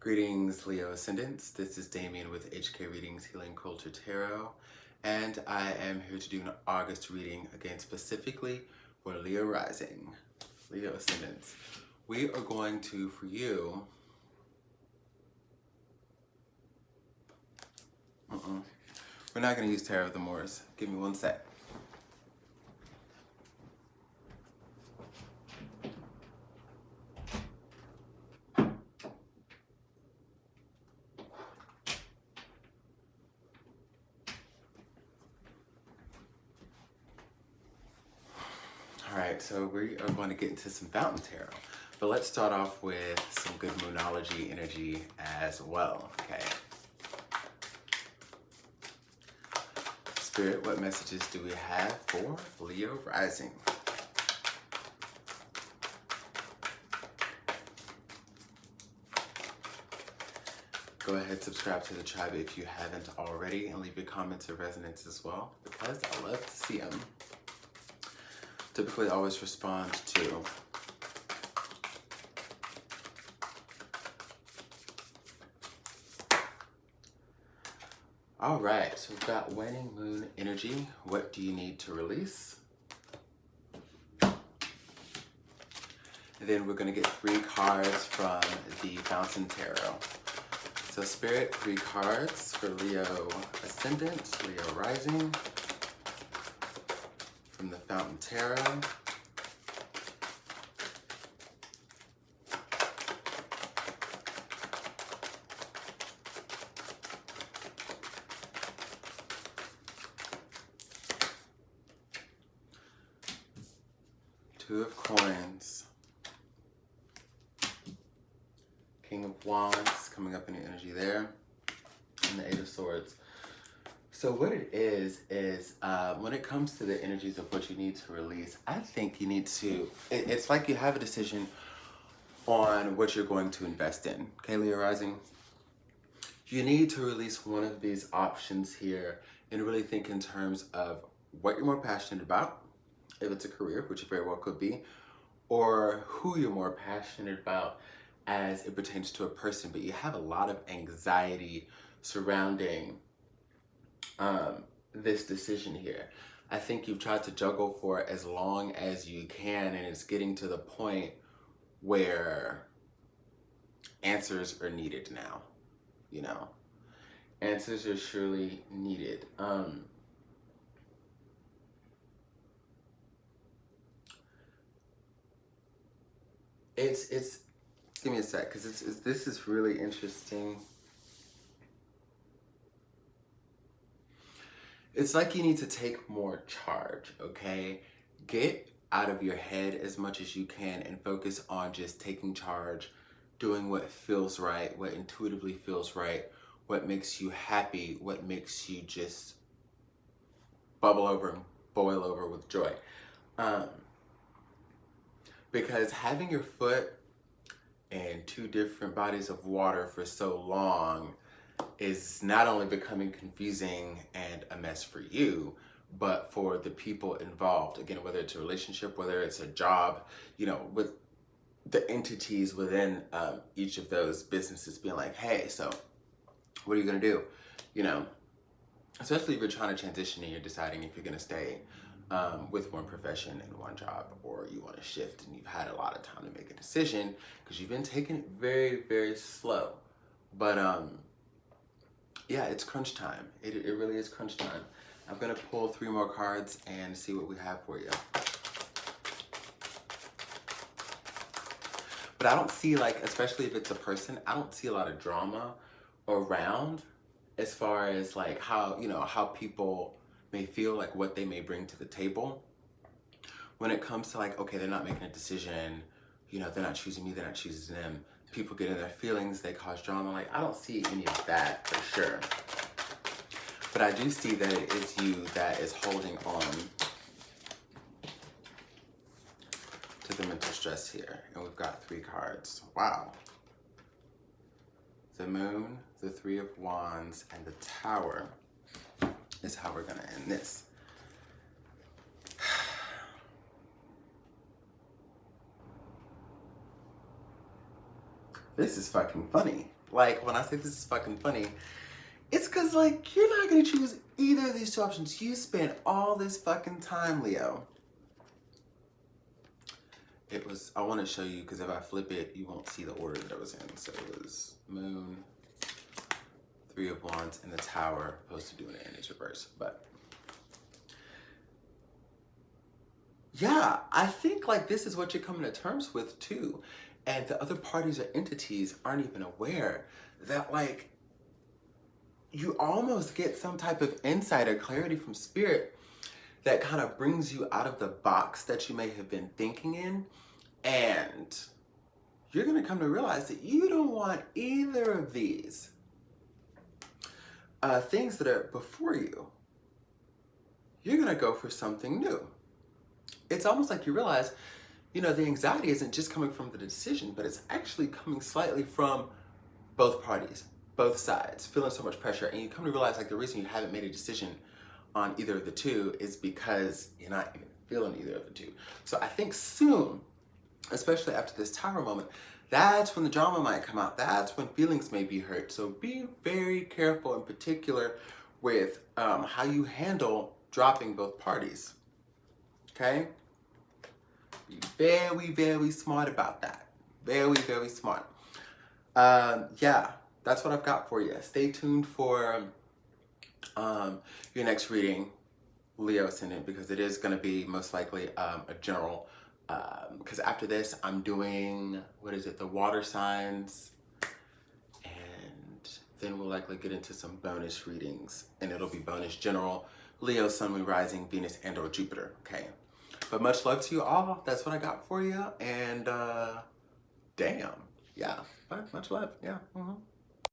Greetings, Leo Ascendants. This is Damien with HK Readings Healing Culture Tarot, and I am here to do an August reading, again specifically for Leo Rising, Leo Ascendants. We are going to, for you, we're not going to use Tarot of the Moors. Give me one sec. Alright, so we are going to get into some Fountain Tarot. But let's start off with some good Moonology energy as well, okay? Spirit, what messages do we have for Leo Rising? Go ahead, subscribe to the tribe if you haven't already, and leave your comments of resonance as well, because I love to see them. Typically always respond to. All right, so we've got waning moon energy. What do you need to release? And then we're going to get 3 cards from the Fountain Tarot. So Spirit, 3 cards for Leo Ascendant, Leo Rising, from the Fountain Tarot. Two of Coins. King of Wands coming up in the energy there. And the 8 of Swords. So what it is when it comes to the energies of what you need to release, I think you need to, it's like you have a decision on what you're going to invest in. Okay, Leo Rising? You need to release one of these options here and really think in terms of what you're more passionate about, if it's a career, which it very well could be, or who you're more passionate about as it pertains to a person, but you have a lot of anxiety surrounding this decision here. I think you've tried to juggle for as long as you can, and it's getting to the point where answers are needed now, you know? Answers are surely needed. It's give me a sec, because this is really interesting. It's like you need to take more charge, okay? Get out of your head as much as you can and focus on just taking charge, doing what feels right, what intuitively feels right, what makes you happy, what makes you just bubble over and boil over with joy. Because having your foot in 2 different bodies of water for so long is not only becoming confusing and a mess for you, but for the people involved. Again, whether it's a relationship, whether it's a job, you know, with the entities within each of those businesses being like, hey, so what are you gonna do? You know, especially if you're trying to transition and you're deciding if you're gonna stay with one profession and one job, or you want to shift and you've had a lot of time to make a decision because you've been taking it very, very slow. But yeah, it's crunch time. It really is crunch time. I'm gonna pull 3 more cards and see what we have for you. But I don't see, like, especially if it's a person, I don't see a lot of drama around as far as like how, you know, how people may feel, like what they may bring to the table. When it comes to like, okay, they're not making a decision, you know, they're not choosing me, they're not choosing them. People get in their feelings, they cause drama. Like, I don't see any of that for sure. But I do see that it is you that is holding on to the mental stress here. And we've got 3 cards. Wow. The Moon, the 3 of Wands, and the Tower is how we're gonna end this. this is fucking funny. Like, when I say this is fucking funny, it's because, like, you're not going to choose either of these two options. You spent all this fucking time, Leo. It was, I want to show you, because if I flip it, you won't see the order that I was in. So it was Moon, Three of Wands, and the Tower. Opposed to doing it in its reverse. But yeah, I think, like, this is what you're coming to terms with, too. And the other parties or entities aren't even aware that, like, you almost get some type of insight or clarity from spirit that kind of brings you out of the box that you may have been thinking in. And you're going to come to realize that you don't want either of these things that are before you. You're going to go for something new. It's almost like you realize, you know, the anxiety isn't just coming from the decision, but it's actually coming slightly from both parties, both sides, feeling so much pressure. And you come to realize, like, the reason you haven't made a decision on either of the two is because you're not even feeling either of the two. So I think soon, especially after this Tower moment, that's when the drama might come out. That's when feelings may be hurt. So be very careful in particular with how you handle dropping both parties. Okay? Be very, very smart about that. Very, very smart. Yeah, that's what I've got for you. Stay tuned for your next reading, Leo Ascendant, because it is going to be most likely a general. Because after this, I'm doing, what is it, the water signs. And then we'll likely get into some bonus readings. And it'll be bonus general, Leo, Sun, Moon, Rising, Venus, and or Jupiter. Okay. But much love to you all. That's what I got for you. And damn. Yeah. Much love. Yeah.